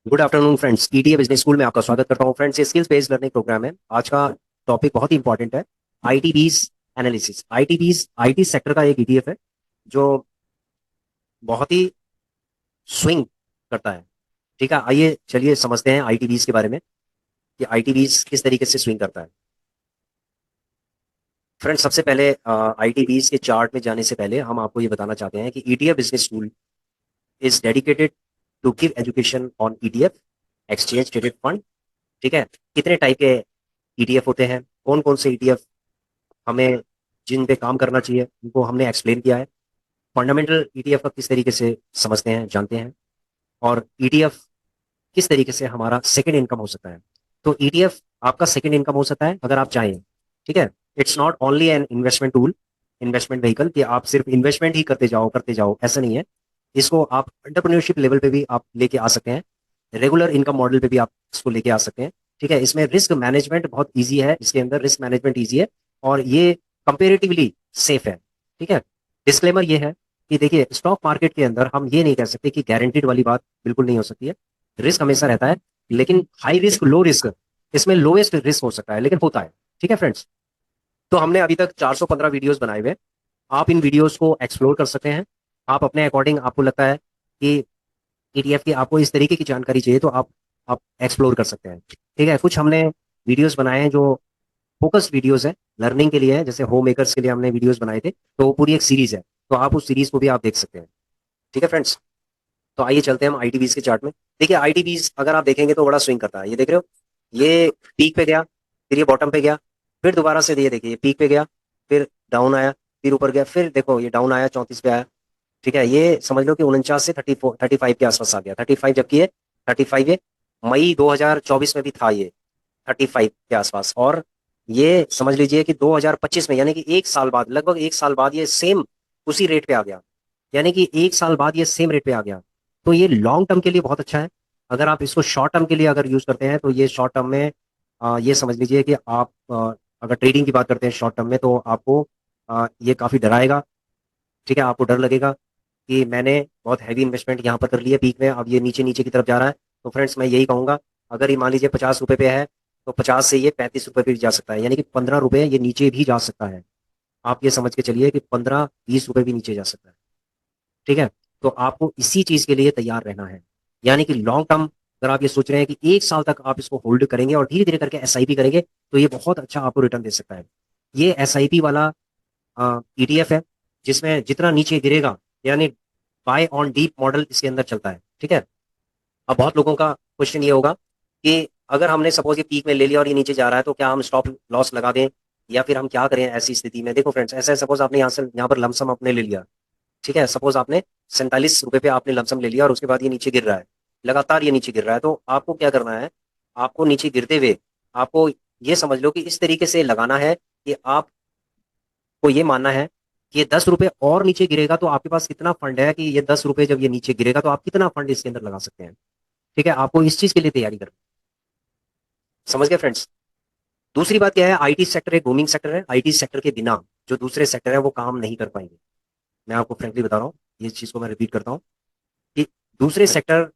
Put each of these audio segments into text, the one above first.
Good afternoon friends, ETA business school में आपका स्वागत करता हूं। फ्रेंड्स, ये स्किल्स बेस्ड लर्निंग प्रोग्राम है। आज का टॉपिक बहुत ही इंपॉर्टेंट है। आईटीबीज एनालिसिस। आईटीबीज आईटी सेक्टर का एक ईटीएफ है जो बहुत ही स्विंग करता है। ठीक है, आइए चलिए समझते हैं आईटीबीज के बारे में कि आईटीबीज किस तरीके से स्विंग करता है। फ्रेंड्स, सबसे पहले आईटीबीज के चार्ट में जाने से पहले हम आपको ये बताना चाहते हैं कि ETF business school is dedicated to give education on ETF, exchange traded fund. ठीक है, कितने टाइप के ईटीएफ होते हैं, कौन कौन से ईटीएफ हमें जिन पे काम करना चाहिए, उनको हमने एक्सप्लेन किया है। फंडामेंटल ईटीएफ का किस तरीके से समझते हैं, जानते हैं। और ईटीएफ किस तरीके से हमारा सेकंड इनकम हो सकता है। तो ईटीएफ आपका सेकंड इनकम हो सकता है अगर आप चाहें। ठीक है, it's not only an investment tool, investment vehicle कि आप सिर्फ इन्वेस्टमेंट ही करते जाओ, ऐसा नहीं है। इसको आप एंटरप्रेन्योरशिप लेवल पे भी आप लेके आ सकते हैं, रेगुलर इनकम मॉडल पे भी आप इसको लेके आ सकते हैं। ठीक है, इसमें रिस्क मैनेजमेंट बहुत ईजी है, इसके अंदर रिस्क मैनेजमेंट ईजी है और ये कंपेरेटिवली सेफ है। ठीक है, डिस्क्लेमर ये है कि देखिए, स्टॉक मार्केट के अंदर हम ये नहीं कह सकते कि गारंटीड वाली बात बिल्कुल नहीं हो सकती है। रिस्क हमेशा रहता है, लेकिन हाई रिस्क लो रिस्क, इसमें लोएस्ट रिस्क हो सकता है लेकिन होता है। ठीक है फ्रेंड्स, तो हमने अभी तक 415 वीडियोस बनाए हुए हैं। आप इन वीडियोस को एक्सप्लोर कर सकते हैं। आप अपने अकॉर्डिंग, आपको लगता है कि ईटीएफ की आपको इस तरीके की जानकारी चाहिए तो आप एक्सप्लोर कर सकते हैं। ठीक है, कुछ हमने वीडियोस बनाए हैं जो फोकस वीडियोस है, लर्निंग के लिए है। जैसे होम मेकर्स के लिए हमने वीडियोस बनाए थे, तो वो पूरी एक सीरीज है, तो आप उस सीरीज को भी आप देख सकते हैं। ठीक है फ्रेंड्स, तो आइए चलते हैं हम आईटीबीज के चार्ट में। देखिए, आईटीबीज अगर आप देखेंगे तो बड़ा स्विंग करता है। ये देख रहे हो, ये पीक पे गया, फिर ये बॉटम पे गया, फिर दोबारा से ये देखिए, ये पीक पे गया, फिर डाउन आया, फिर ऊपर गया, फिर देखो ये डाउन आया, 34 पे आया। ठीक है, ये समझ लो कि 49 से 35 के आसपास आ गया। 35 जबकि ये 35 ये मई 2024 में भी था, ये 35 के आसपास। और ये समझ लीजिए कि 2025 में, यानी कि एक साल बाद, लगभग एक साल बाद ये सेम उसी रेट पे आ गया। यानी कि एक साल बाद ये सेम रेट पे आ गया। तो ये लॉन्ग टर्म के लिए बहुत अच्छा है। अगर आप इसको शॉर्ट टर्म के लिए अगर यूज करते हैं तो ये शॉर्ट टर्म में ये समझ लीजिए कि आप अगर ट्रेडिंग की बात करते हैं शॉर्ट टर्म में, तो आपको ये काफी डराएगा। ठीक है, आपको डर लगेगा कि मैंने बहुत हैवी इन्वेस्टमेंट यहाँ पर कर लिया पीक में, अब ये नीचे नीचे की तरफ जा रहा है। तो फ्रेंड्स, मैं यही कहूंगा, अगर ये मान लीजिए 50 रुपए पे है, तो 50 से ये 35 रुपए पे भी जा सकता है, यानी कि 15 रुपए ये नीचे भी जा सकता है। आप ये समझ के चलिए कि 15-20 रुपए भी नीचे जा सकता है। ठीक है, तो आपको इसी चीज के लिए तैयार रहना है। यानी कि लॉन्ग टर्म, अगर आप ये सोच रहे हैं कि एक साल तक आप इसको होल्ड करेंगे और धीरे धीरे करके एसआईपी करेंगे, तो ये बहुत अच्छा आपको रिटर्न दे सकता है। ये एसआईपी वाला ईटीएफ है जिसमें जितना नीचे गिरेगा, यानी बाय ऑन डीप मॉडल इसके अंदर चलता है। ठीक है, अब बहुत लोगों का क्वेश्चन ये होगा कि अगर हमने सपोज ये पीक में ले लिया और ये नीचे जा रहा है, तो क्या हम स्टॉप लॉस लगा दें या फिर हम क्या करें ऐसी स्थिति में। देखो फ्रेंड्स, ऐसा है, सपोज आपने यहाँ पर लमसम अपने ले लिया। ठीक है, सपोज आपने 47 रुपए पे आपने लमसम ले लिया और उसके बाद ये नीचे गिर रहा है, लगातार ये नीचे गिर रहा है। तो आपको क्या करना है, आपको नीचे गिरते हुए, आपको ये समझ लो कि इस तरीके से लगाना है कि आपको ये मानना है कि ये 10 रुपए और नीचे गिरेगा तो आपके पास कितना फंड है, कि ये 10 रुपए जब ये नीचे गिरेगा तो आप कितना फंड इसके अंदर लगा सकते हैं। ठीक है, आपको इस चीज के लिए तैयारी करनी है। समझ गए फ्रेंड्स। दूसरी बात क्या है, आईटी सेक्टर एक बूमिंग सेक्टर है। आईटी सेक्टर के बिना जो दूसरे सेक्टर है वो काम नहीं कर पाएंगे। मैं आपको फ्रेंकली बता रहा हूँ, ये चीज को मैं रिपीट करता हूँ कि दूसरे सेक्टर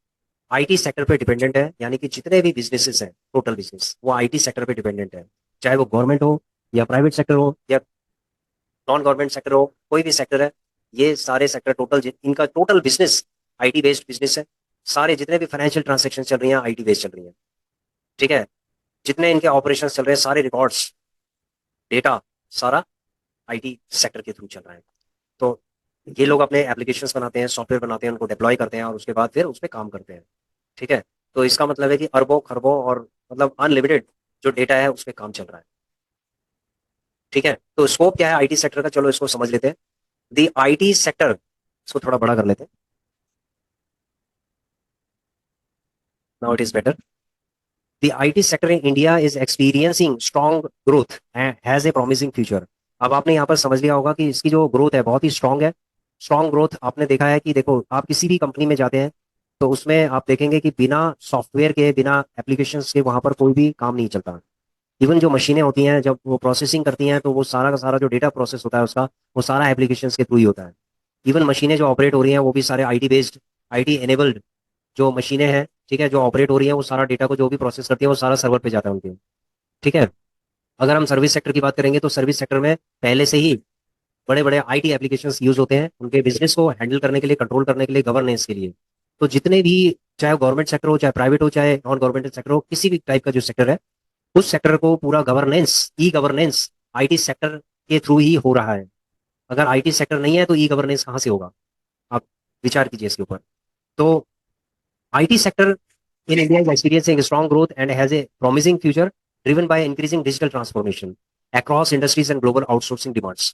आईटी सेक्टर पे डिपेंडेंट है। यानी कि जितने भी बिजनेसेस हैं, टोटल बिजनेस, वो आईटी सेक्टर पे डिपेंडेंट है। चाहे वो गवर्नमेंट हो या प्राइवेट सेक्टर हो या नॉन गवर्नमेंट सेक्टर हो, कोई भी सेक्टर है, ये सारे सेक्टर टोटल, इनका total business IT based business है। सारे जितने भी फाइनेंशियल ट्रांजेक्शन चल रही हैं आईटी बेस्ड चल रही हैं। ठीक है, जितने इनके ऑपरेशन चल रहे हैं, सारे रिकॉर्ड्स, डेटा, सारा आईटी सेक्टर के थ्रू चल रहा है। तो ये लोग अपने एप्लीकेशंस बनाते हैं, सॉफ्टवेयर बनाते हैं, उनको डिप्लॉय करते हैं और उसके बाद फिर उस पर काम करते हैं। ठीक है, तो इसका मतलब है कि अरबों खरबों और मतलब अनलिमिटेड जो डेटा है उस पर काम चल रहा है। ठीक है, तो स्कोप क्या है आईटी सेक्टर का, चलो इसको समझ लेते हैं। द आईटी सेक्टर, इसको थोड़ा बड़ा कर लेते हैं, now it is better. The IT sector in India is experiencing strong growth and has a promising future. अब आपने यहाँ पर समझ लिया होगा कि इसकी जो ग्रोथ है बहुत ही स्ट्रांग है। स्ट्रांग ग्रोथ आपने देखा है कि देखो, आप किसी भी कंपनी में जाते हैं तो उसमें आप देखेंगे कि बिना सॉफ्टवेयर के, बिना एप्लीकेशंस के वहां पर कोई भी काम नहीं चलता। इवन जो मशीनें होती हैं जब वो प्रोसेसिंग करती हैं, तो वो सारा का सारा जो डेटा प्रोसेस होता है उसका, वो सारा एप्लीकेशंस के थ्रू ही होता है। इवन मशीनें जो ऑपरेट हो रही हैं वो भी सारे आईटी बेस्ड, आईटी एनेबल्ड जो मशीनें हैं, ठीक है, जो ऑपरेट हो रही है वो सारा डेटा को जो भी प्रोसेस करती है वो सारा सर्वर पे जाता है उनके। ठीक है। अगर हम सर्विस सेक्टर की बात करेंगे तो सर्विस सेक्टर में पहले से ही बड़े बड़े आईटी एप्लीकेशंस यूज होते हैं उनके बिजनेस को हैंडल करने के लिए, कंट्रोल करने के लिए, गवर्नेंस के लिए। तो जितने भी, चाहे गवर्नमेंट सेक्टर हो, चाहे प्राइवेट हो, चाहे नॉन गवर्नमेंट सेक्टर हो, किसी भी टाइप का जो सेक्टर है, उस सेक्टर को पूरा governance, e governance IT sector के थ्रू ही हो रहा है। अगर आईटी सेक्टर नहीं है तो ई गवर्नेंस कहाँ से होगा? आप विचार कीजिए इसके ऊपर। तो IT sector in India is experiencing strong growth and has a promising future driven by increasing digital transformation across industries and global outsourcing demands.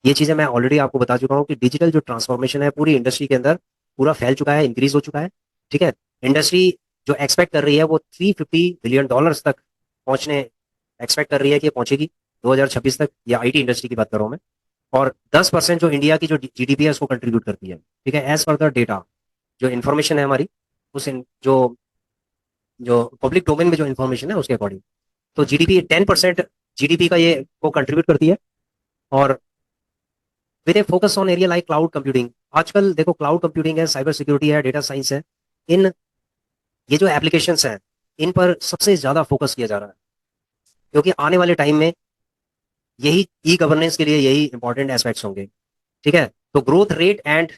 ये चीजें मैं ऑलरेडी आपको बता चुका हूँ कि डिजिटल जो ट्रांसफॉर्मेशन है पूरी इंडस्ट्री के अंदर पूरा फैल चुका है, इंक्रीज हो चुका है। ठीक है। इंडस्ट्री जो एक्सपेक्ट कर रही है वो $350 बिलियन तक पहुंचने एक्सपेक्ट कर रही है कि ये पहुंचेगी 2026 तक। ये आईटी इंडस्ट्री की बात कर रहा हूं मैं। और 10% जो इंडिया की जो जीडीपी है उसको कंट्रीब्यूट करती है। ठीक है, एज पर द डेटा, जो इन्फॉर्मेशन है हमारी, जो जो पब्लिक डोमेन में जो इन्फॉर्मेशन है उसके अकॉर्डिंग, तो जीडीपी 10% जीडीपी का ये वो कंट्रीब्यूट करती है। और with A focus on area like cloud computing, आजकल देखो क्लाउड कंप्यूटिंग है, साइबर सिक्योरिटी है, डेटा साइंस है, इन ये जो एप्लीकेशंस हैं इन पर सबसे ज्यादा फोकस किया जा रहा है, क्योंकि आने वाले टाइम में यही ई गवर्नेंस के लिए यही इंपॉर्टेंट एस्पेक्ट्स होंगे। ठीक है। तो ग्रोथ रेट एंड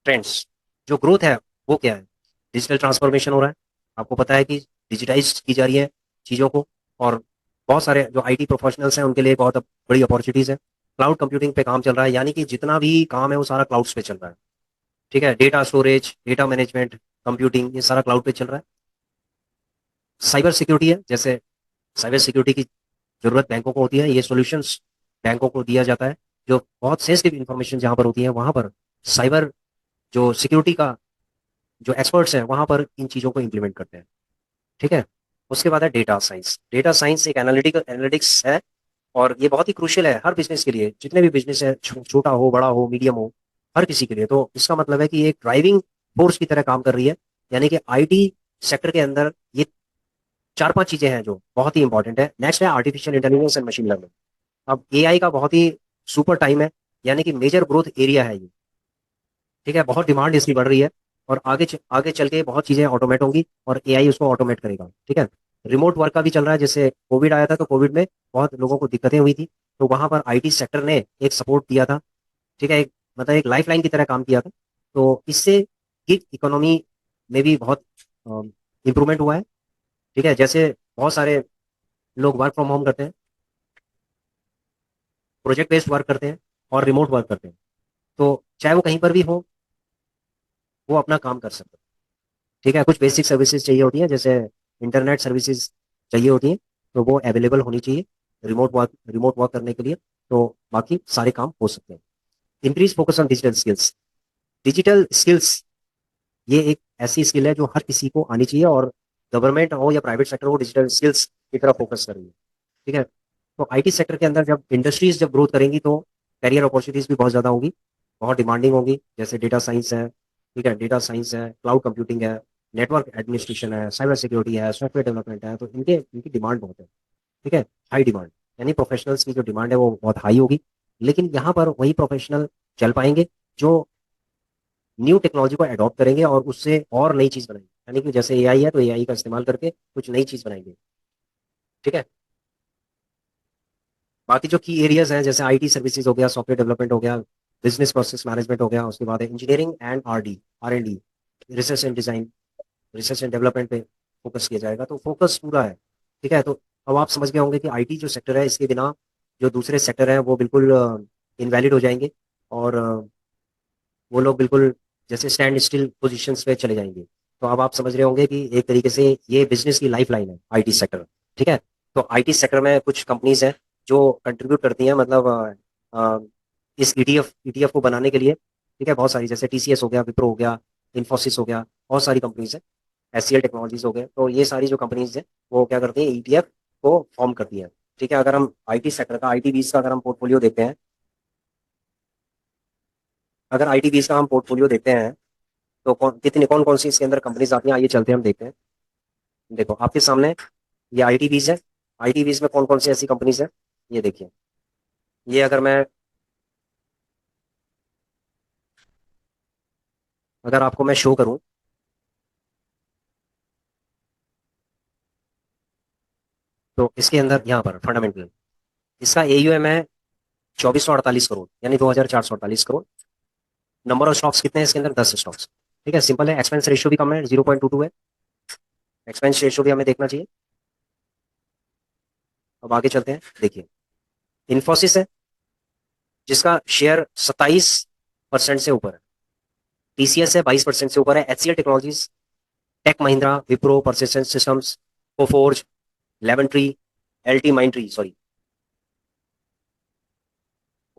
ट्रेंड्स, जो ग्रोथ है वो क्या है? डिजिटल ट्रांसफॉर्मेशन हो रहा है, आपको पता है कि डिजिटाइज की जा रही है चीज़ों को। और बहुत सारे जो आईटी प्रोफेशनल्स हैं उनके लिए बहुत बड़ी अपॉर्चुनिटीज़ है। क्लाउड कंप्यूटिंग पे काम चल रहा है, यानी कि जितना भी काम है वो सारा क्लाउड्स पे चल रहा है। ठीक है, data storage, data management, computing, ये सारा क्लाउड पे चल रहा है। साइबर सिक्योरिटी है, जैसे साइबर सिक्योरिटी की जरूरत बैंकों को होती है, ये सॉल्यूशंस बैंकों को दिया जाता है। जो बहुत सेंसिटिव इंफॉर्मेशन जहां पर होती है वहां पर साइबर जो सिक्योरिटी का जो एक्सपर्ट्स हैं वहां पर इन चीज़ों को इंप्लीमेंट करते हैं। ठीक है। उसके बाद है डेटा साइंस। डेटा साइंस एक एनालिटिकल एनालिटिक्स है, और ये बहुत ही क्रूशियल है हर बिजनेस के लिए, जितने भी बिजनेस है, छोटा हो, बड़ा हो, मीडियम हो, हर किसी के लिए। तो इसका मतलब है कि ये एक ड्राइविंग फोर्स की तरह काम कर रही है। यानी कि आईटी सेक्टर के अंदर ये चार पांच चीजें हैं जो बहुत ही इंपॉर्टेंट है। नेक्स्ट है artificial intelligence and machine learning. अब एआई का बहुत ही सुपर टाइम है, यानी कि मेजर ग्रोथ एरिया है ये। ठीक है, बहुत डिमांड इसकी बढ़ रही है, और आगे चल के बहुत चीजें ऑटोमेट होंगी और एआई उसको ऑटोमेट करेगा। ठीक है। रिमोट वर्क का भी चल रहा है, जैसे कोविड आया था तो कोविड में बहुत लोगों को दिक्कतें हुई थी, तो वहां पर आईटी सेक्टर ने एक सपोर्ट दिया था। ठीक है, एक मतलब एक लाइफ लाइन की तरह काम किया था। तो इससे गिग इकोनॉमी में भी बहुत इंप्रूवमेंट हुआ है। ठीक है, जैसे बहुत सारे लोग वर्क फ्रॉम होम करते हैं, प्रोजेक्ट बेस्ड वर्क करते हैं, और रिमोट वर्क करते हैं। तो चाहे वो कहीं पर भी हो, वो अपना काम कर सकते हैं। ठीक है, कुछ बेसिक सर्विसेज चाहिए होती हैं, जैसे इंटरनेट सर्विसेज चाहिए होती हैं, तो वो अवेलेबल होनी चाहिए रिमोट वर्क करने के लिए। तो बाकी सारे काम हो सकते हैं। Increase focus on digital skills. Digital skills ये एक ऐसी स्किल है जो हर किसी को आनी चाहिए, और गवर्नमेंट हो या प्राइवेट सेक्टर हो, डिजिटल स्किल्स की तरफ फोकस कर रही है। ठीक है। तो आईटी सेक्टर के अंदर जब इंडस्ट्रीज जब ग्रोथ करेंगी तो करियर अपॉर्चुनिटीज भी बहुत ज़्यादा होंगी, बहुत डिमांडिंग होगी। जैसे डेटा साइंस है, ठीक है, डेटा साइंस है, क्लाउड कंप्यूटिंग है, नेटवर्क एडमिनिस्ट्रेशन है, साइबर सिक्योरिटी है, सॉफ्टवेयर डेवलपमेंट है, तो इनकी डिमांड बहुत है। ठीक है, हाई डिमांड, यानी प्रोफेशनल्स की जो डिमांड है वो बहुत हाई होगी। लेकिन यहाँ पर वही प्रोफेशनल चल पाएंगे जो न्यू टेक्नोलॉजी को अडॉप्ट करेंगे और उससे और नई चीज बनाएंगे, यानी कि जैसे एआई है तो एआई का इस्तेमाल करके कुछ नई चीज बनाएंगे। ठीक है। बाकी जो की एरियाज हैं, जैसे आईटी सर्विसेज हो गया, सॉफ्टवेयर डेवलपमेंट हो गया, बिजनेस प्रोसेस मैनेजमेंट हो गया, उसके बाद engineering and R and D, research and design, research and development पे फोकस किया जाएगा, तो फोकस पूरा है। ठीक है। तो अब आप समझ गए होंगे कि आईटी जो सेक्टर है इसके बिना जो दूसरे सेक्टर हैं वो बिल्कुल इनवैलिड हो जाएंगे, और वो लोग बिल्कुल जैसे स्टैंड स्टिल पोजीशंस पे चले जाएंगे। तो अब आप समझ रहे होंगे कि एक तरीके से ये बिजनेस की लाइफ लाइन है आईटी सेक्टर। ठीक है। तो आईटी सेक्टर में कुछ कंपनीज हैं जो कंट्रीब्यूट करती हैं, मतलब इस ईटीएफ को बनाने के लिए। ठीक है, बहुत सारी, जैसे टीसीएस हो गया, विप्रो हो गया, इन्फोसिस हो गया, बहुत सारी कंपनीज हैं, एचसीएल टेक्नोलॉजीज हो गए, तो ये सारी जो कंपनीज हैं वो क्या करती हैं, ईटीएफ को फॉर्म करती हैं। ठीक है, अगर हम आईटी सेक्टर का, आईटी बीज का अगर हम पोर्टफोलियो देखते हैं, अगर आईटी बीज का हम पोर्टफोलियो देखते हैं, तो कौन कौन सी इसके अंदर कंपनीज आती हैं, आइए चलते हैं हम देखते हैं। देखो आपके सामने ये आईटी बीज है। आईटी बीज में कौन कौन सी ऐसी कंपनीज है, ये देखिए। ये अगर आपको मैं शो करूं, तो इसके अंदर यहाँ पर फंडामेंटल इसका AUM है 2448 करोड़, यानी 2448 करोड़। नंबर ऑफ स्टॉक्स कितने हैं इसके अंदर? 10 स्टॉक्स। ठीक है, सिंपल है। एक्सपेंस रेशियो भी कम है, 0.22 है। एक्सपेंस रेशियो भी हमें देखना चाहिए। अब आगे चलते हैं। देखिए, इन्फोसिस है जिसका शेयर 27% से ऊपर है। TCS है 22% से ऊपर है। HCL technologies, tech Mahindra, Wipro, persistent systems, Coforge, लेवन ट्री, LT mind tree, sorry,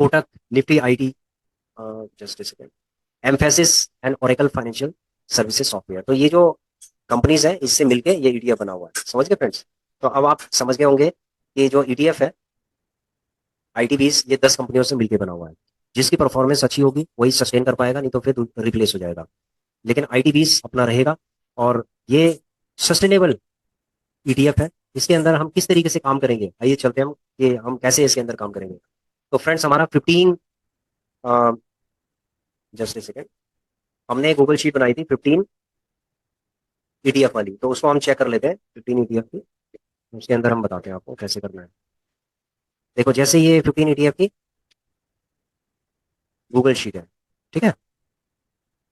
Kotak, Nifty IT, just a second, Mphasis and Oracle financial services software. तो ये जो कंपनीज है इससे मिलके ये ETF बना हुआ है। समझ गए फ्रेंड्स? तो अब आप समझ गए होंगे कि जो ETF है ITBs, ये 10 कंपनियों से मिलकर बना हुआ है। जिसकी परफॉर्मेंस अच्छी होगी वही सस्टेन कर पाएगा, नहीं तो फिर रिप्लेस हो जाएगा। लेकिन ITBs अपना रहेगा। और ये सस्टेनेबल ETF है। इसके अंदर हम किस तरीके से काम करेंगे, आइए चलते हैं हम कि हम कैसे इसके अंदर काम करेंगे। तो फ्रेंड्स, हमारा 15, जस्ट ए सेकेंड, हमने एक गूगल शीट बनाई थी 15 ETF वाली, तो उसको हम चेक कर लेते हैं 15 ETF की। उसके अंदर हम बताते हैं आपको कैसे करना है। देखो, जैसे ये 15 ETF की गूगल शीट है, ठीक है।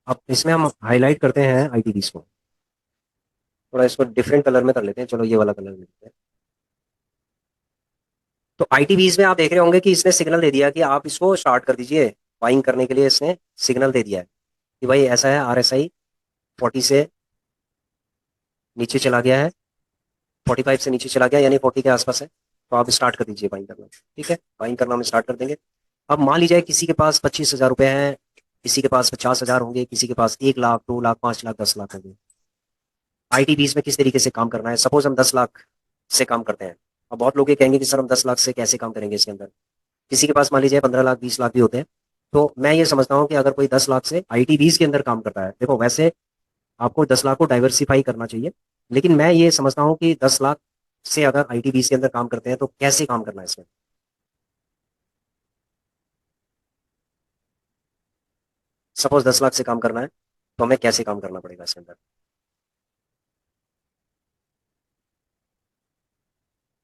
अब इसमें हम हाईलाइट करते हैं ITBs को। थोड़ा इसको डिफरेंट कलर में कर लेते हैं, चलो ये वाला कलर लेते हैं। तो ITBs में आप देख रहे होंगे कि इसने सिग्नल दे दिया कि आप इसको स्टार्ट कर दीजिए। बाइंग करने के लिए इसने सिग्नल दे दिया है कि भाई ऐसा है, RSI 40 से नीचे चला गया है, 45 से नीचे चला गया, यानी 40 के आसपास है। तो आप स्टार्ट कर दीजिए बाइंग करना। ठीक है, बाइंग करना हम स्टार्ट कर देंगे। अब मान लीजिए किसी के पास 25,000 रुपए हैं, किसी के पास 50,000 होंगे, किसी के पास 1 लाख, 2 लाख, 5 लाख, 10 लाख होंगे। ITBs में किस तरीके से काम करना है? सपोज हम 10 लाख से काम करते हैं। अब बहुत लोग ये कहेंगे कि सर हम 10 लाख से कैसे काम करेंगे इसके अंदर। किसी के पास मान लीजिए 15 लाख, 20 लाख भी होते हैं। तो मैं ये समझता हूँ कि अगर कोई 10 लाख से ITBs के अंदर काम करता है, देखो वैसे आपको 10 लाख को डाइवर्सिफाई करना चाहिए, लेकिन मैं ये समझता हूँ कि 10 लाख से अगर ITBs के अंदर काम करते हैं तो कैसे काम करना है इसमें। सपोज 10 लाख से काम करना है तो हमें कैसे काम करना पड़ेगा इसके अंदर।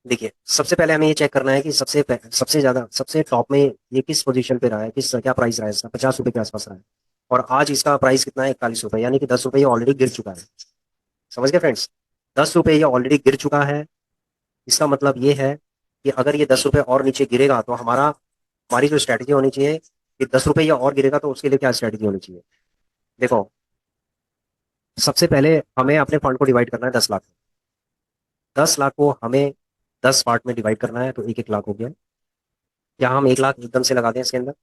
देखिए, सबसे पहले हमें ये चेक करना है कि सबसे ज्यादा, सबसे टॉप में ये किस पोजीशन पे रहा है, किस क्या प्राइस रहा है इसका? 50 रुपए के आसपास रहा है। और आज इसका प्राइस कितना है? 41 रुपए, यानी कि 10 रुपए ये ऑलरेडी गिर चुका है। समझ गए फ्रेंड्स? 10 रुपए ये ऑलरेडी गिर चुका है। इसका मतलब ये है कि अगर ये 10 रुपए और नीचे गिरेगा तो हमारी जो स्ट्रैटेजी होनी चाहिए कि 10 रुपए या और गिरेगा तो उसके लिए क्या स्ट्रैटेजी होनी चाहिए। देखो, सबसे पहले हमें अपने फंड को डिवाइड करना है 10 लाख। 10 लाख को हमें 10 पार्ट में डिवाइड करना है, तो 1-1 लाख हो गया। क्या हम 1 लाख एकदम से लगा दें इसके अंदर?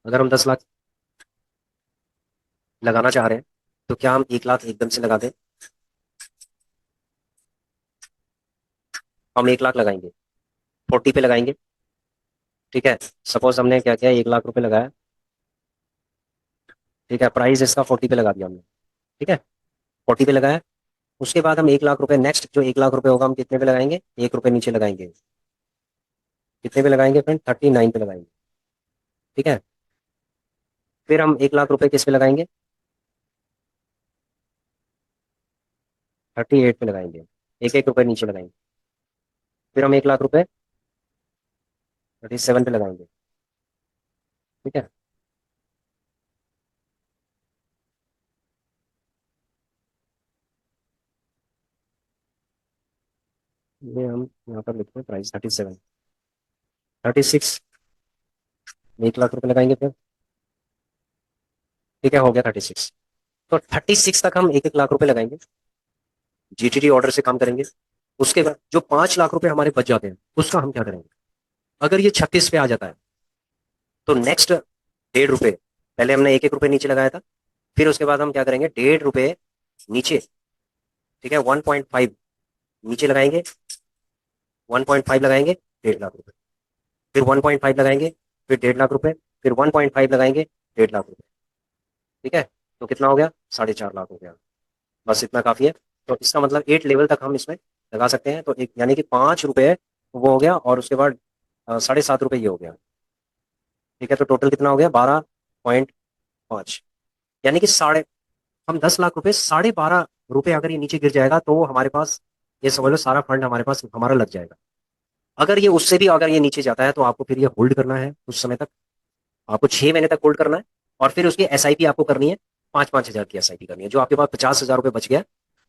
अगर हम 10 लाख लगाना चाह रहे हैं तो क्या हम 1 लाख एकदम से लगा दें? हम 1 लाख लगाएंगे, 40 पे लगाएंगे। ठीक है, सपोज हमने क्या किया, 1 लाख रुपए लगाया। ठीक है, प्राइस इसका 40 पे लगा दिया हमने। ठीक है, 40 पे लगाया। उसके बाद हम 1 लाख रुपए, नेक्स्ट जो 1 लाख रुपए होगा हम कितने पे लगाएंगे? 1 रुपए नीचे लगाएंगे। कितने पे लगाएंगे फ्रेंड? 39 पे लगाएंगे। ठीक है, फिर हम 1 लाख रुपए किस पे लगाएंगे? 38 पे लगाएंगे। 1-1 रुपए नीचे लगाएंगे। फिर हम 1 लाख रुपए 37 पे लगाएंगे। ठीक है, ये हम यहाँ पर लिखते हैं प्राइस 37, 36, 1 लाख रुपए लगाएंगे फिर। ठीक है, हो गया 36। तो 36 तक हम 1-1 लाख रुपए लगाएंगे, GTT ऑर्डर से काम करेंगे। उसके बाद जो 5 लाख रुपए हमारे बच जाते हैं उसका हम क्या करेंगे? अगर ये 36 पे आ जाता है तो नेक्स्ट 1.5 रुपए, पहले हमने 1-1 रुपए नीचे लगाया था, फिर उसके बाद हम क्या करेंगे? 1.5 रुपए नीचे। ठीक है, 1.5 नीचे लगाएंगे, 1.5 लगाएंगे, 1.5 लाख रुपए। फिर 1.5 लगाएंगे, फिर 1.5 लाख रुपए, फिर 1.5 लगाएंगे, 1.5 लाख रुपए। ठीक है, तो कितना हो गया? 4.5 लाख हो गया। बस इतना काफी है। तो इसका मतलब 8 लेवल तक हम इसमें लगा सकते हैं। तो एक यानी कि 5 रुपए वो हो गया, और उसके बाद 7.5 रुपए ये हो गया। ठीक है, तो टोटल कितना हो गया? 12.5। यानी कि हम 10 लाख रुपए, 12.5 रुपए अगर ये नीचे गिर जाएगा तो हमारे पास ये समझ लो सारा फंड हमारे पास हमारा लग जाएगा। अगर ये उससे भी अगर ये नीचे जाता है तो आपको फिर ये होल्ड करना है उस समय तक, आपको 6 महीने तक होल्ड करना है। और फिर उसकी एसआईपी आपको करनी है, 5-5 हजार की एसआईपी करनी है। जो आपके पास 50 हजार रुपये बच गया,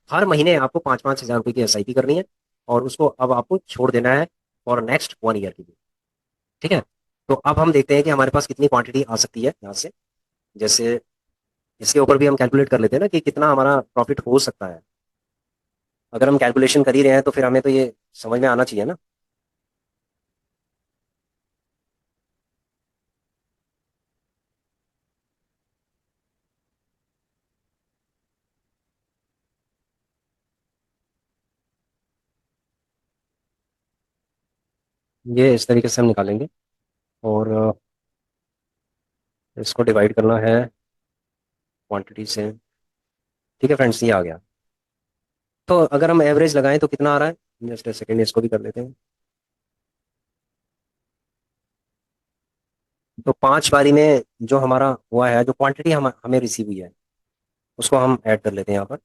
हर महीने आपको 5-5 हजार रुपये की एसआईपी करनी है, और उसको अब आपको छोड़ देना है फॉर नेक्स्ट 1 ईयर के लिए। ठीक है। तो अब हम देखते हैं कि हमारे पास कितनी क्वांटिटी आ सकती है यहाँ से। जैसे इसके ऊपर भी हम कैलकुलेट कर लेते हैं ना कि कितना हमारा प्रॉफिट हो सकता है। अगर हम कैलकुलेशन कर ही रहे हैं तो फिर हमें तो ये समझ में आना चाहिए ना। ये इस तरीके से हम निकालेंगे, और इसको डिवाइड करना है क्वांटिटी से। ठीक है फ्रेंड्स, ये आ गया। तो अगर हम एवरेज लगाएं तो कितना आ रहा है, जस्ट सेकेंड इसको भी कर लेते हैं। तो 5 बारी में जो हमारा हुआ है, जो क्वांटिटी हमें रिसीव हुई है, उसको हम ऐड कर लेते हैं यहाँ पर।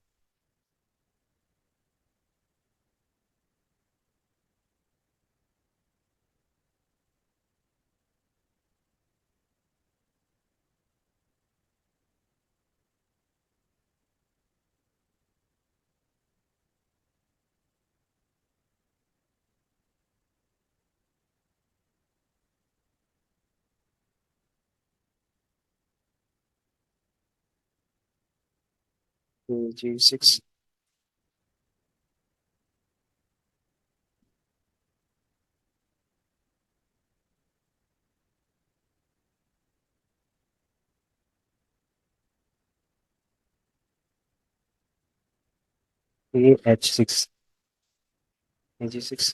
जी 6, H6, G6।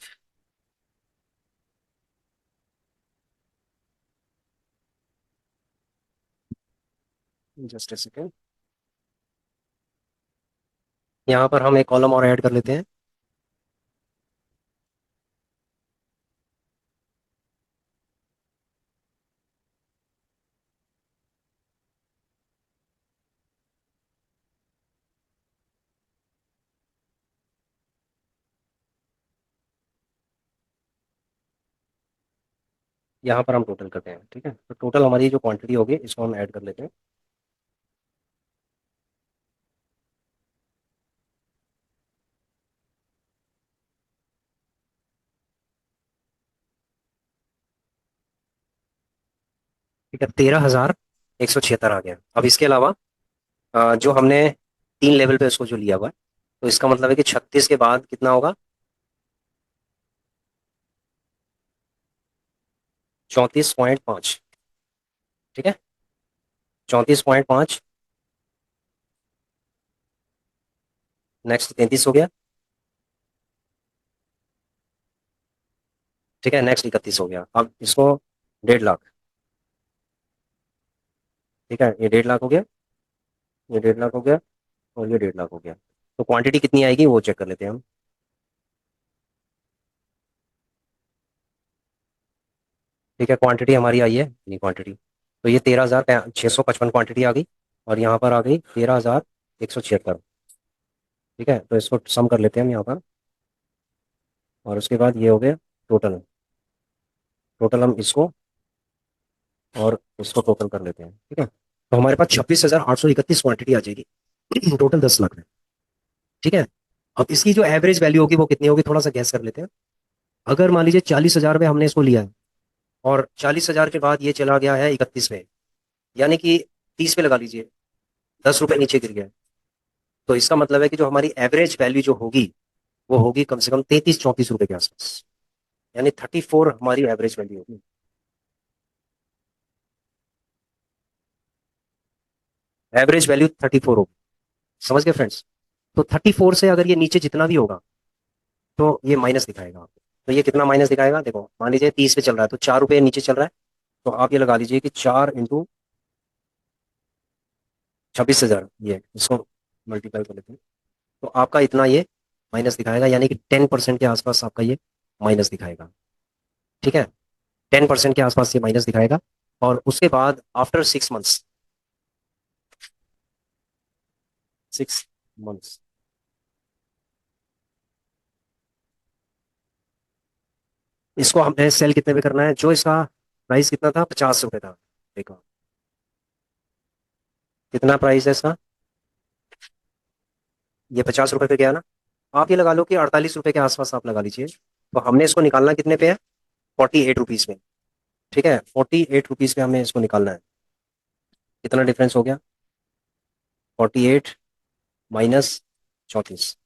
जस्ट सेकेंड, यहाँ पर हम एक कॉलम और ऐड कर लेते हैं। यहाँ पर हम टोटल करते हैं। ठीक है, तो टोटल हमारी जो क्वांटिटी होगी इसको हम ऐड कर लेते हैं। ठीक है, 13,176 आ गया। अब इसके अलावा जो हमने 3 लेवल पे उसको जो लिया हुआ है, तो इसका मतलब है कि 36 के बाद कितना होगा, 34.5। ठीक है, 34.5। नेक्स्ट 33 हो गया। ठीक है, नेक्स्ट 31 हो गया। अब इसको 1.5 लाख। ठीक है, ये 1.5 लाख हो गया, ये 1.5 लाख हो गया, और ये 1.5 लाख हो गया। तो क्वांटिटी कितनी आएगी वो चेक कर लेते हैं हम। ठीक है, क्वांटिटी हमारी आई है इतनी क्वांटिटी। तो ये 13,655 क्वांटिटी आ गई, और यहाँ पर आ गई 13,176। ठीक है, तो इसको सम कर लेते हैं हम यहाँ पर, और उसके बाद ये हो गया टोटल। टोटल हम इसको और इसको टोटल कर लेते हैं। ठीक है, तो हमारे पास 26,831 क्वांटिटी आ जाएगी। टोटल 10 लाख में। ठीक है, अब इसकी जो एवरेज वैल्यू होगी वो कितनी होगी, थोड़ा सा गैस कर लेते हैं। अगर मान लीजिए 40,000 में हमने इसको लिया है, और 40,000 के बाद ये चला गया है 31 में, यानी कि 30 पे लगा लीजिए, 10 रुपए नीचे गिर गया। तो इसका मतलब है कि जो हमारी एवरेज वैल्यू जो होगी वो होगी कम से कम 33-34 रुपए के आसपास, यानी 34 हमारी एवरेज वैल्यू होगी। एवरेज वैल्यू 34 होगी। समझ गए फ्रेंड्स। तो 34 से अगर ये नीचे जितना भी होगा तो ये माइनस दिखाएगा आपको। तो ये कितना माइनस दिखाएगा, देखो मान लीजिए 30 पे चल रहा है तो 4 रुपए नीचे चल रहा है। तो आप ये लगा लीजिए कि 4 × 26,000, ये इसको मल्टीप्लाई कर लेते हैं। तो आपका इतना ये माइनस दिखाएगा, यानी कि 10% के आसपास आपका ये माइनस दिखाएगा। ठीक है, 10% के आसपास ये माइनस दिखाएगा। और उसके बाद आफ्टर 6 मंथ्स, 6 मंथ्स, इसको हमने सेल कितने पे करना है, जो इसका प्राइस कितना था, 50 रुपए था। देखो कितना प्राइस है इसका, ये 50 रुपए पे गया ना। आप ये लगा लो कि 48 रुपए के आसपास आप लगा लीजिए। तो हमने इसको निकालना कितने पे है, 48 रुपीज में। ठीक है, 48 रुपीज पे हमें इसको निकालना है। कितना डिफरेंस हो गया, 48 माइनस 34,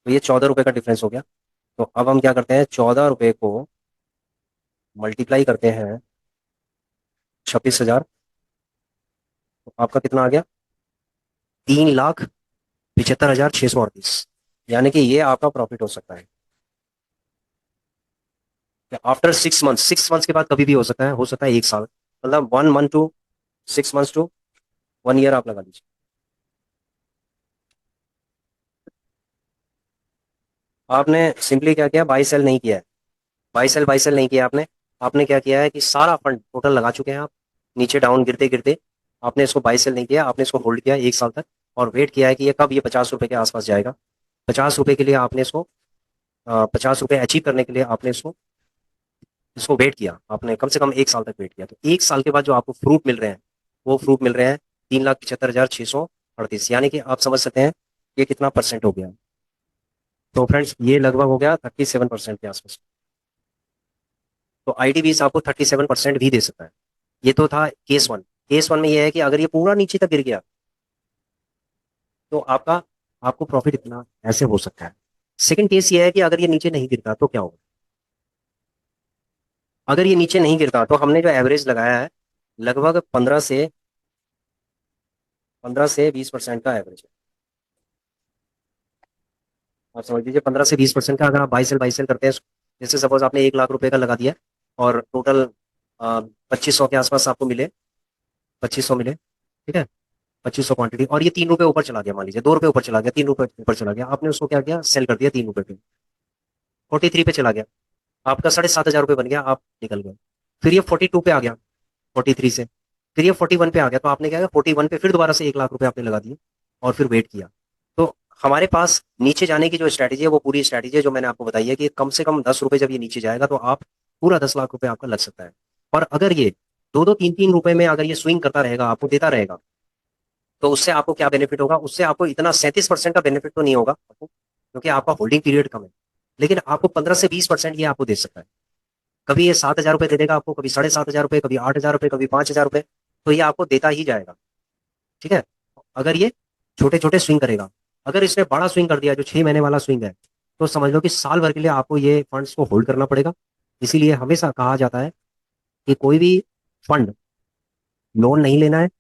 तो ये 14 रुपए का डिफरेंस हो गया। तो अब हम क्या करते हैं, 14 रुपए को मल्टीप्लाई करते हैं 26,000, तो आपका कितना आ गया, 3,75,638। यानी कि ये आपका प्रॉफिट हो सकता है आफ्टर 6 मंथ। 6 मंथ्स के बाद कभी भी हो सकता है 1 साल, मतलब 1 month to 6 months to 1 year आप लगा लीजिए। आपने सिंपली क्या किया, बाई सेल नहीं किया आपने। आपने क्या किया है कि सारा फंड टोटल लगा चुके हैं आप, नीचे डाउन गिरते गिरते। आपने इसको बाई सेल नहीं किया, आपने इसको होल्ड किया 1 साल तक, और वेट किया है कि ये कब ये 50 रुपए के आसपास जाएगा। 50 रुपए के लिए आपने इसको 50 रुपए अचीव करने के लिए आपने इसको इसको वेट किया, आपने कम से कम 1 साल तक वेट किया। तो 1 साल के बाद जो आपको फ्रूट मिल रहे हैं, वो फ्रूट मिल रहे हैं 3,75,638। यानी कि आप समझ सकते हैं ये कितना परसेंट हो गया। तो फ्रेंड्स ये लगभग हो गया 37% के आसपास। तो आईटीबीज आपको 37% भी दे सकता है। ये तो था केस 1। केस 1 में ये है कि अगर ये पूरा नीचे तक गिर गया, तो आपको प्रॉफिट इतना ऐसे हो सकता है। सेकंड केस ये है कि अगर ये नीचे नहीं गिरता तो क्या होगा। अगर ये नीचे नहीं गिरता तो हमने जो एवरेज लगाया है, लगभग 15 से 20% का एवरेज है। आप समझ लीजिए 15 से 20% का, अगर आप बाई सेल करते हैं। जैसे सपोज आपने 1 लाख रुपए का लगा दिया, और टोटल 2500 के आसपास आपको मिले, 2500 मिले, ठीक है, 2500 क्वांटिटी, और ये 3 रुपए ऊपर चला गया, मान लीजिए 2 रुपए ऊपर चला गया, 3 रुपए ऊपर चला गया, आपने उसको क्या किया, सेल कर दिया 3 रुपए पे, 43 पे चला गया, आपका 7,500 रुपये बन गया, आप निकल गए। फिर ये 42 पे आ गया, 43 से, फिर ये 41 पे आ गया, तो आपने क्या किया, 41 पे फिर दोबारा से 1 लाख रुपए आपने लगा दिए, और फिर वेट किया। तो हमारे पास नीचे जाने की जो स्ट्रैटेजी है, वो पूरी स्ट्रैटेजी है जो मैंने आपको बताई है कि कम से कम 10 रुपए जब ये नीचे जाएगा, तो आप पूरा 10 लाख रुपए आपका लग सकता है। और अगर ये 2-2, 3-3 रुपए में अगर ये स्विंग करता रहेगा, आपको देता रहेगा, तो उससे आपको क्या बेनिफिट होगा, उससे आपको इतना 37% का बेनिफिट तो नहीं होगा आपको, क्योंकि आपका होल्डिंग पीरियड कम है। लेकिन आपको 15 से 20% ये आपको दे सकता है। कभी ये 7,000 रुपये दे देगा आपको, कभी 7,500 रुपये, कभी 8,000 रुपये, कभी 5,000 रुपये, तो ये आपको देता ही जाएगा। ठीक है, अगर ये छोटे छोटे स्विंग करेगा। अगर इसने बड़ा स्विंग कर दिया, जो 6 महीने वाला स्विंग है, तो समझ लो कि साल भर के लिए आपको ये फंड्स को होल्ड करना पड़ेगा। इसीलिए हमेशा कहा जाता है कि कोई भी फंड लोन नहीं लेना है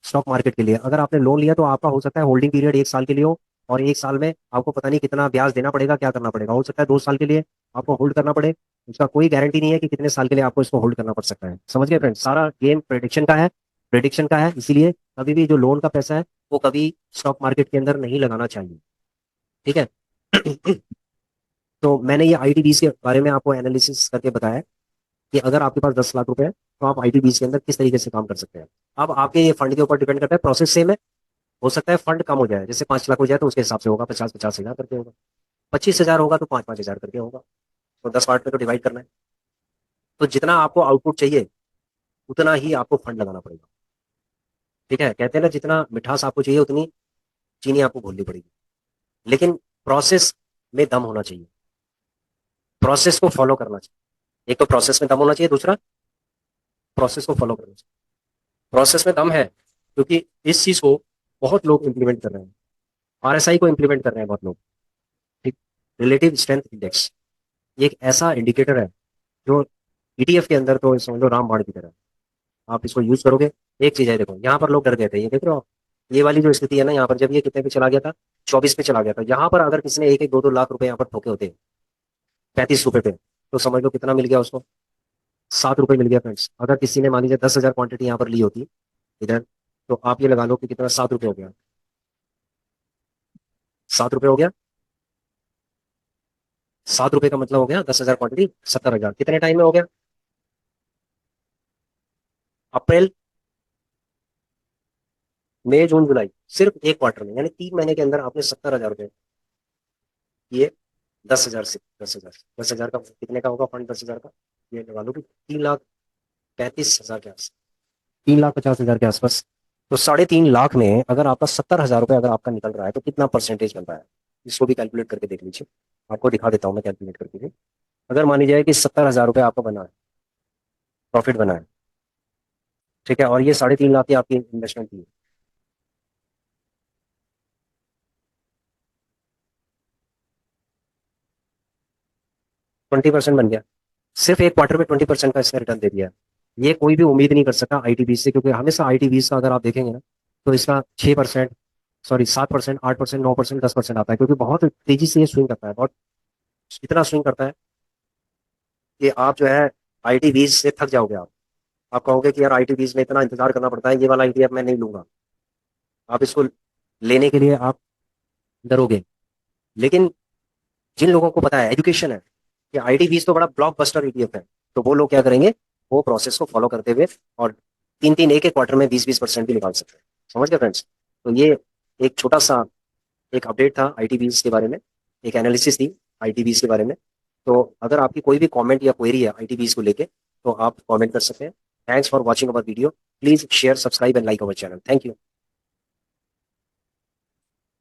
स्टॉक मार्केट के लिए। अगर आपने लोन लिया तो आपका हो सकता है होल्डिंग पीरियड 1 साल के लिए हो, और 1 साल में आपको पता नहीं कितना ब्याज देना पड़ेगा, क्या करना पड़ेगा, हो सकता है 2 साल के लिए आपको होल्ड करना पड़े। उसका कोई गारंटी नहीं है कि कितने साल के लिए आपको इसको होल्ड करना पड़ सकता है। समझ गए फ्रेंड्स, सारा गेम प्रेडिक्शन का है। इसीलिए कभी भी जो लोन का पैसा है, वो कभी स्टॉक मार्केट के अंदर नहीं लगाना चाहिए। ठीक है। तो मैंने ये आईटीबीज के बारे में आपको एनालिसिस करके बताया कि अगर आपके पास 10 लाख रुपए है, तो आप आईटीबीज के अंदर किस तरीके से काम कर सकते हैं। अब आपके ये फंड के ऊपर डिपेंड करता है, प्रोसेस सेम है। हो सकता है फंड कम हो जाए, जैसे 5 लाख हो जाए तो उसके हिसाब से होगा, 50-50 हजार करके होगा, 25,000 होगा तो 5-5 हजार करके होगा। तो 10 पार्ट में तो डिवाइड करना है। तो जितना आपको आउटपुट चाहिए, उतना ही आपको फंड लगाना पड़ेगा। ठीक है, कहते हैं ना, जितना मिठास आपको चाहिए उतनी चीनी आपको घोलनी पड़ेगी। लेकिन प्रोसेस में दम होना चाहिए, प्रोसेस को फॉलो करना चाहिए। एक तो प्रोसेस में दम होना चाहिए, दूसरा प्रोसेस को फॉलो करना चाहिए। प्रोसेस में दम है क्योंकि इस चीज को बहुत लोग इंप्लीमेंट कर रहे हैं, आरएसआई को इंप्लीमेंट कर रहे हैं बहुत लोग। ठीक, रिलेटिव स्ट्रेंथ इंडेक्स, ये एक ऐसा इंडिकेटर है जो ईटीएफ के अंदर तो समझ लो रामबाण की तरह है। आप इसको यूज करोगे, एक चीज है, देखो यहाँ पर लोग डर गए थे, ये देख रहे हो आप? ये वाली जो स्थिति है ना, यहाँ पर जब ये कितने पे चला गया था, 24 पे चला गया था, यहाँ पर अगर किसी ने 1-1, 2-2 लाख रुपए यहाँ पर ठोके होते 35 रुपए पे, तो समझ लो कितना मिल गया उसको, 7 रुपए मिल गया फ्रेंड्स। अगर किसी ने मान लीजिए 10,000 क्वांटिटी यहाँ पर ली होती इधर, तो आप ये लगा लो कि कितना, 7 रुपए हो गया, 7 रुपए हो गया। 7 रुपए का मतलब हो गया 10,000 क्वांटिटी, 70,000। कितने टाइम में हो गया, अप्रैल, मई, जून, जुलाई, सिर्फ एक क्वार्टर में, यानी 3 महीने के अंदर आपने 70,000 रुपए ये 10,000 से 10,000 का कितने का होगा फंड, 10,000 का ये लगा लो कि 3,35,000 के आसपास, 3,50,000 के आसपास। तो 3.5 लाख में अगर आपका 70,000 रुपये अगर आपका निकल रहा है तो कितना परसेंटेज बन रहा है, इसको भी कैलकुलेट करके देख लीजिए। आपको दिखा देता हूँ मैं कैलकुलेट करके भी। अगर मान लीजिए कि 70,000 रुपये आपका बना है, प्रॉफिट बना है, ठीक है, और ये 3.5 लाख की आपकी इन्वेस्टमेंट की है, 20% बन गया। सिर्फ एक क्वार्टर में 20% का इसने रिटर्न दे दिया है। ये कोई भी उम्मीद नहीं कर सकता आईटीबीज से, क्योंकि हमेशा आईटीबीज का अगर आप देखेंगे ना, तो इसका 6%, सॉरी 7%, 8%, 9%, 10% आता है, क्योंकि बहुत तेजी से ये स्विंग करता है, बहुत इतना स्विंग करता है कि आप जो है आईटीबीज से थक जाओगे। आप कहोगे कि यार आईटीबीज में इतना इंतजार करना पड़ता है, ये वाला आईटीएफ मैं नहीं लूंगा। आप इसको लेने के लिए आप डरोगे। लेकिन जिन लोगों को पता है, एजुकेशन है कि आईटीबीज तो बड़ा ब्लॉकबस्टर ईटीएफ है, तो वो लोग क्या करेंगे, वो प्रोसेस को फॉलो करते हुए और तीन तीन एक एक क्वार्टर में 20-20% भी निकाल सकते हैं। समझ गए फ्रेंड्स? तो ये एक छोटा सा एक अपडेट था आईटीबीज के बारे में, एक एनालिसिस थी आईटीबीज के बारे में। तो अगर आपकी कोई भी कमेंट या क्वेरी है आईटीबीज को लेके, तो आप कमेंट कर सकते हैं। Thanks for watching our video. Please share, subscribe and like our channel. Thank you.